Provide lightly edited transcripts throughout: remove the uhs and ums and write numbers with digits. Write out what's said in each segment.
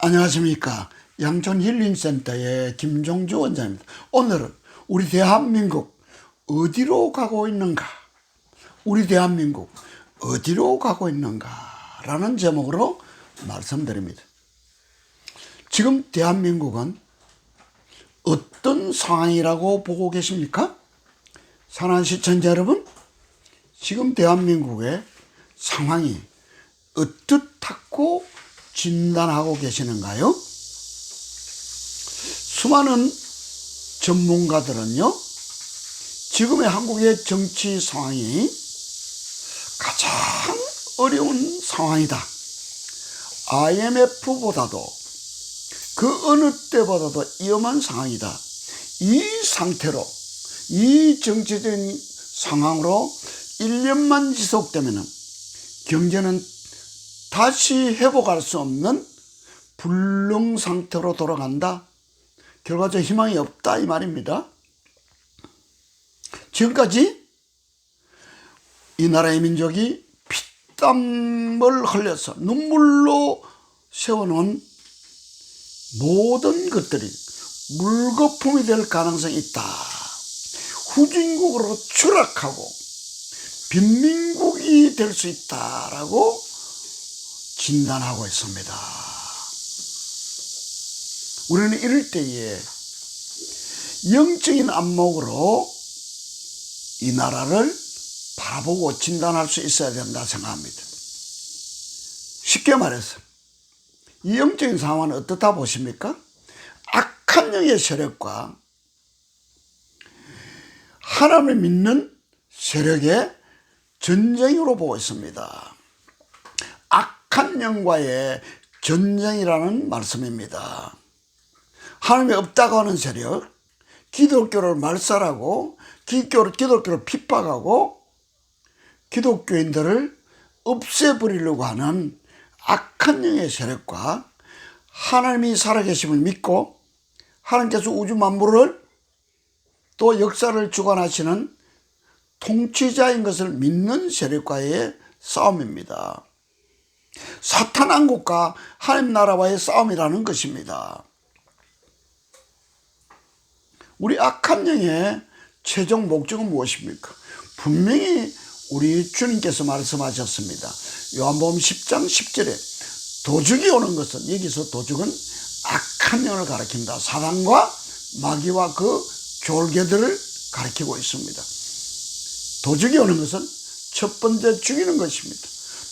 안녕하십니까. 양천힐링센터의 김종주 원장입니다. 오늘은 우리 대한민국 어디로 가고 있는가? 우리 대한민국 어디로 가고 있는가? 라는 제목으로 말씀드립니다. 지금 대한민국은 어떤 상황이라고 보고 계십니까? 사랑하는 시청자 여러분, 지금 대한민국의 상황이 어떻다고 진단하고 계시는가요? 수많은 전문가들은요, 지금의 한국의 정치 상황이 가장 어려운 상황이다. IMF보다도 그 어느 때보다도 위험한 상황이다. 이 상태로, 이 정치적인 상황으로 1년만 지속되면 경제는 다시 회복할 수 없는 불능 상태로 돌아간다. 결과적 희망이 없다 이 말입니다. 지금까지 이 나라의 민족이 피땀을 흘려서 눈물로 세워놓은 모든 것들이 물거품이 될 가능성이 있다. 후진국으로 추락하고 빈민국이 될 수 있다라고 진단하고 있습니다. 우리는 이럴 때에 영적인 안목으로 이 나라를 바라보고 진단할 수 있어야 된다 생각합니다. 쉽게 말해서 이 영적인 상황은 어떻다 보십니까? 악한 영의 세력과 하나님을 믿는 세력의 전쟁으로 보고 있습니다. 악한 영과의 전쟁이라는 말씀입니다. 하나님이 없다고 하는 세력, 기독교를 말살하고 기독교를 핍박하고 기독교인들을 없애버리려고 하는 악한 영의 세력과 하나님이 살아계심을 믿고 하나님께서 우주 만물을 또 역사를 주관하시는 통치자인 것을 믿는 세력과의 싸움입니다. 사탄 왕국과 하나님 나라와의 싸움이라는 것입니다. 우리 악한 영의 최종 목적은 무엇입니까? 분명히 우리 주님께서 말씀하셨습니다. 요한복음 10장 10절에 도적이 오는 것은, 여기서 도적은 악한 영을 가리킨다. 사단과 마귀와 그 졸개들을 가리키고 있습니다. 도적이 오는 것은 첫 번째 죽이는 것입니다.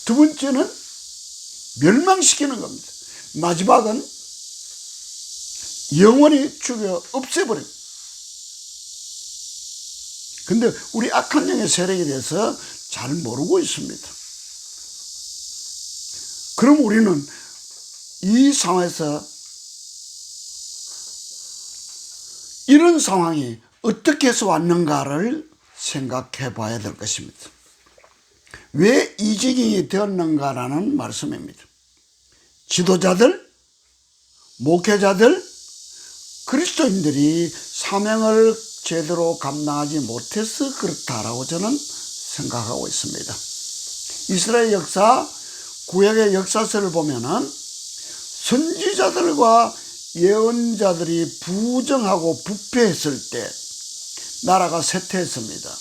두 번째는 멸망시키는 겁니다. 마지막은 영원히 죽여 없애버립니다. 근데 우리 악한 영의 세력에 대해서 잘 모르고 있습니다. 그럼 우리는 이 상황에서 이런 상황이 어떻게 해서 왔는가를 생각해 봐야 될 것입니다. 왜 이 지경이 되었는가라는 말씀입니다. 지도자들, 목회자들, 그리스도인들이 사명을 제대로 감당하지 못해서 그렇다라고 저는 생각하고 있습니다. 이스라엘 역사, 구약의 역사서를 보면은 선지자들과 예언자들이 부정하고 부패했을 때 나라가 쇠퇴했습니다.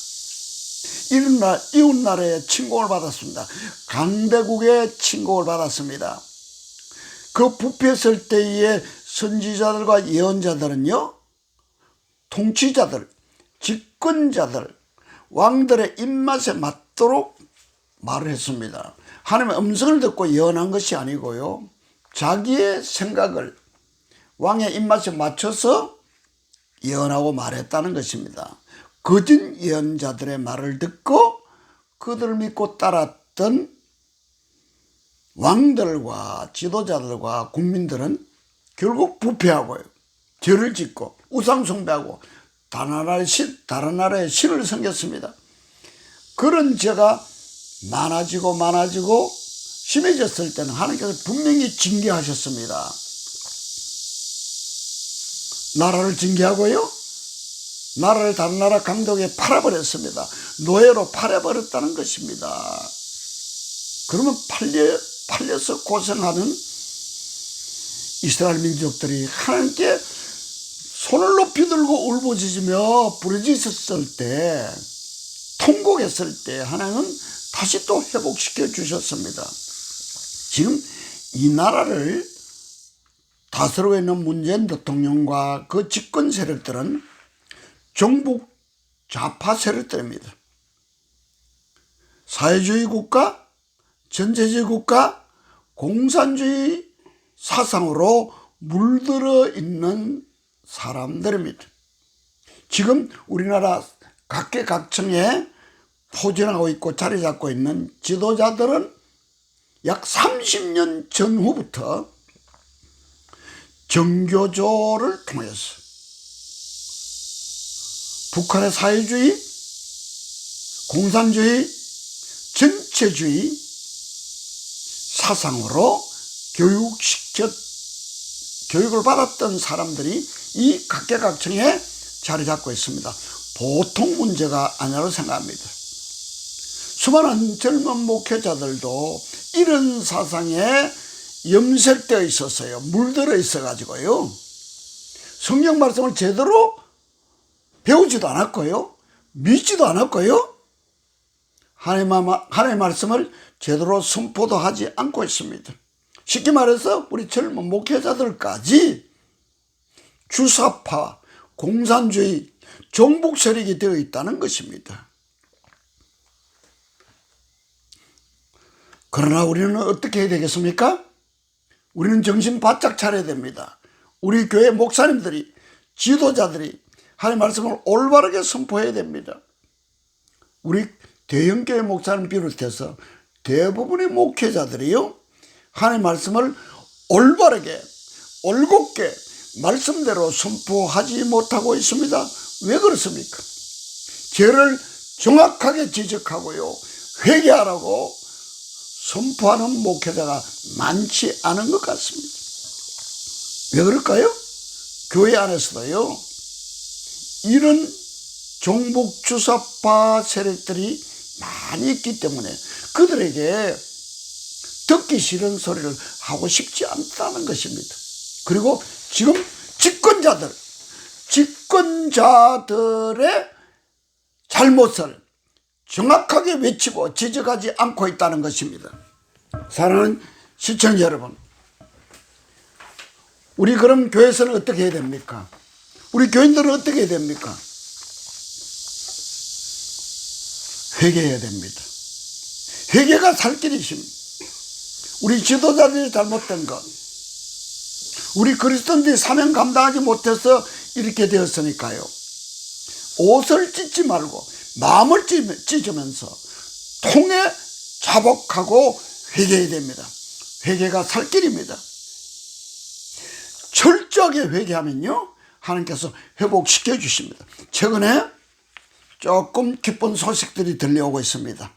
이웃 나라의 침공을 받았습니다. 강대국의 침공을 받았습니다. 그 부패했을 때의 선지자들과 예언자들은요, 통치자들, 집권자들, 왕들의 입맛에 맞도록 말을 했습니다. 하나님의 음성을 듣고 예언한 것이 아니고요, 자기의 생각을 왕의 입맛에 맞춰서 예언하고 말했다는 것입니다. 거짓 예언자들의 말을 듣고 그들을 믿고 따랐던 왕들과 지도자들과 국민들은 결국 부패하고요, 죄를 짓고 우상 숭배하고 다른 나라의 신을 섬겼습니다. 그런 죄가 많아지고 심해졌을 때는 하나님께서 분명히 징계하셨습니다. 나라를 징계하고요, 나라를 다른 나라 강도에게 팔아버렸습니다. 노예로 팔아버렸다는 것입니다. 그러면 팔려서 고생하는 이스라엘 민족들이 하나님께 손을 높이 들고 울부짖으며 부르짖었을 때, 통곡했을 때 하나님은 다시 또 회복시켜 주셨습니다. 지금 이 나라를 다스리고 있는 문재인 대통령과 그 집권 세력들은 종북 좌파 세력들입니다. 사회주의 국가, 전체주의 국가, 공산주의 사상으로 물들어 있는 사람들입니다. 지금 우리나라 각계각층에 포진하고 있고 자리 잡고 있는 지도자들은 약 30년 전후부터 정교조를 통해서 북한의 사회주의, 공산주의, 전체주의 사상으로 교육을 받았던 사람들이 이 각계각층에 자리 잡고 있습니다. 보통 문제가 아니라고 생각합니다. 수많은 젊은 목회자들도 이런 사상에 염색되어 있었어요. 물들어 있어가지고요. 성경 말씀을 제대로 배우지도 않았고요. 믿지도 않았고요. 하나님의 말씀을 제대로 선포도 하지 않고 있습니다. 쉽게 말해서 우리 젊은 목회자들까지 주사파, 공산주의, 종북 세력이 되어 있다는 것입니다. 그러나 우리는 어떻게 해야 되겠습니까? 우리는 정신 바짝 차려야 됩니다. 우리 교회 목사님들이, 지도자들이 하나님의 말씀을 올바르게 선포해야 됩니다. 우리 대형교회 목사님 비롯해서 대부분의 목회자들이요, 하나님의 말씀을 올바르게, 올곧게 말씀대로 선포하지 못하고 있습니다. 왜 그렇습니까? 죄를 정확하게 지적하고요, 회개하라고 선포하는 목회자가 많지 않은 것 같습니다. 왜 그럴까요? 교회 안에서도요, 이런 종북주사파 세력들이 많이 있기 때문에 그들에게 듣기 싫은 소리를 하고 싶지 않다는 것입니다. 그리고 지금 집권자들의 잘못을 정확하게 외치고 지적하지 않고 있다는 것입니다. 사랑하는 시청자 여러분, 우리 그럼 교회에서는 어떻게 해야 됩니까? 우리 교인들은 어떻게 해야 됩니까? 회개해야 됩니다. 회개가 살 길이십니다. 우리 지도자들이 잘못된 것, 우리 그리스도인들이 사명 감당하지 못해서 이렇게 되었으니까요, 옷을 찢지 말고 마음을 찢으면서 통에 자복하고 회개해야 됩니다. 회개가 살 길입니다. 철저하게 회개하면요, 하나님께서 회복시켜 주십니다. 최근에 조금 기쁜 소식들이 들려오고 있습니다.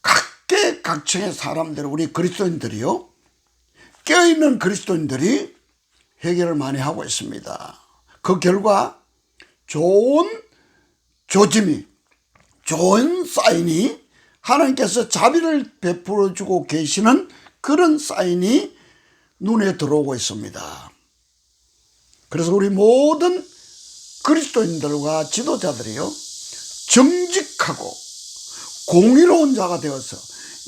각계각층의 사람들, 우리 그리스도인들이요, 깨어있는 그리스도인들이 회개를 많이 하고 있습니다. 그 결과 좋은 조짐이, 좋은 사인이, 하나님께서 자비를 베풀어주고 계시는 그런 사인이 눈에 들어오고 있습니다. 그래서 우리 모든 그리스도인들과 지도자들이요, 정직하고 공의로운 자가 되어서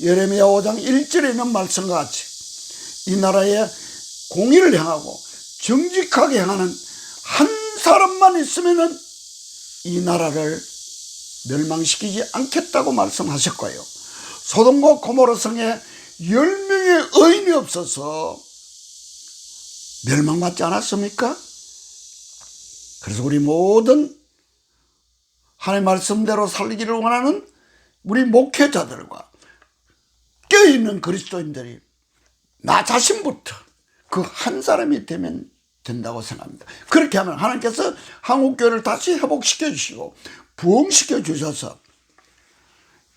예레미야 5장 1절에 있는 말씀과 같이 이 나라에 공의를 행하고 정직하게 행하는 한 사람만 있으면은 이 나라를 멸망시키지 않겠다고 말씀하셨고요, 소돔과 고모라 성에 10명의 의인이 없어서 멸망받지 않았습니까? 그래서 우리 모든 하나님의 말씀대로 살기를 원하는 우리 목회자들과 깨어있는 그리스도인들이 나 자신부터 그 한 사람이 되면 된다고 생각합니다. 그렇게 하면 하나님께서 한국교회를 다시 회복시켜 주시고 부흥시켜 주셔서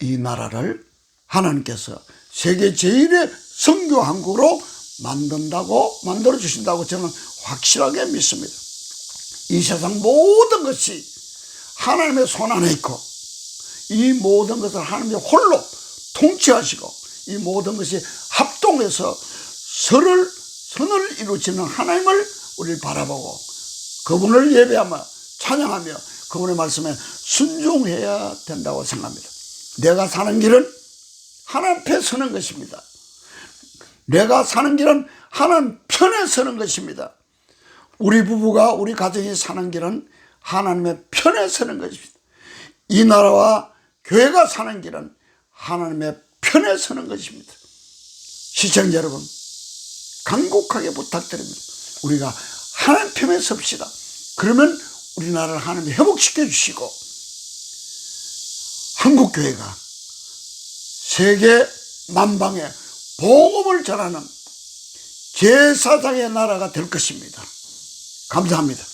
이 나라를 하나님께서 세계 제1의 선교한국으로 만들어 주신다고 저는 확실하게 믿습니다. 이 세상 모든 것이 하나님의 손 안에 있고 이 모든 것을 하나님이 홀로 통치하시고 이 모든 것이 합동해서 편을 이루시는 하나님을 우리를 바라보고 그분을 예배하며 찬양하며 그분의 말씀에 순종해야 된다고 생각합니다. 내가 사는 길은 하나님 앞에 서는 것입니다. 내가 사는 길은 하나님 편에 서는 것입니다. 우리 부부가 우리 가정이 사는 길은 하나님의 편에 서는 것입니다. 이 나라와 교회가 사는 길은 하나님의 편에 서는 것입니다. 시청자 여러분, 간곡하게 부탁드립니다. 우리가 하나님 편에 섭시다. 그러면 우리나라를 하나님이 회복시켜 주시고 한국교회가 세계 만방에 복음을 전하는 제사장의 나라가 될 것입니다. 감사합니다.